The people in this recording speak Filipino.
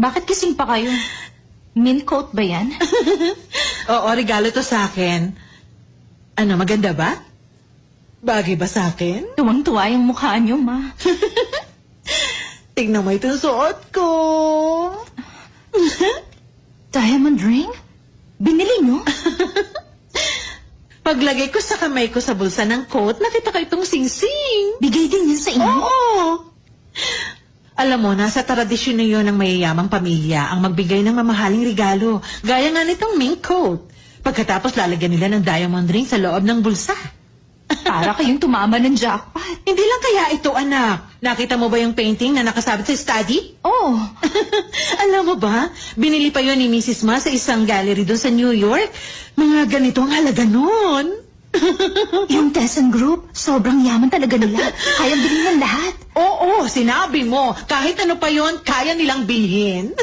Bakit gising pa kayo? Mint coat ba yan? Oo, regalo to sa akin. Ano, maganda ba? Bagay ba sa akin? Tuwang-tuwa yung mukha niyo, Ma. Tignan mo itong suot ko. Diamond ring? Binili niyo? Paglagay ko sa kamay ko sa bulsa ng coat, nakita ko itong singsing. Bigay din yan sa inyo? Oo. Alam mo, nasa tradisyon na yun ng mayayamang pamilya ang magbigay ng mamahaling regalo. Gaya nga nitong mink coat. Pagkatapos lalagyan nila ng diamond ring sa loob ng bulsa. Para kayong tumama ng jackpot. Hindi lang kaya ito, anak. Nakita mo ba yung painting na nakasabit sa study? Oh, Alam mo ba, binili pa yun ni Mrs. Ma sa isang gallery doon sa New York. Mga ganito ang halaga nun. yung Tessen Group, sobrang yaman talaga nila. Kayang bilhin ng lahat. Oo, sinabi mo. Kahit ano pa yon, kaya nilang bilhin.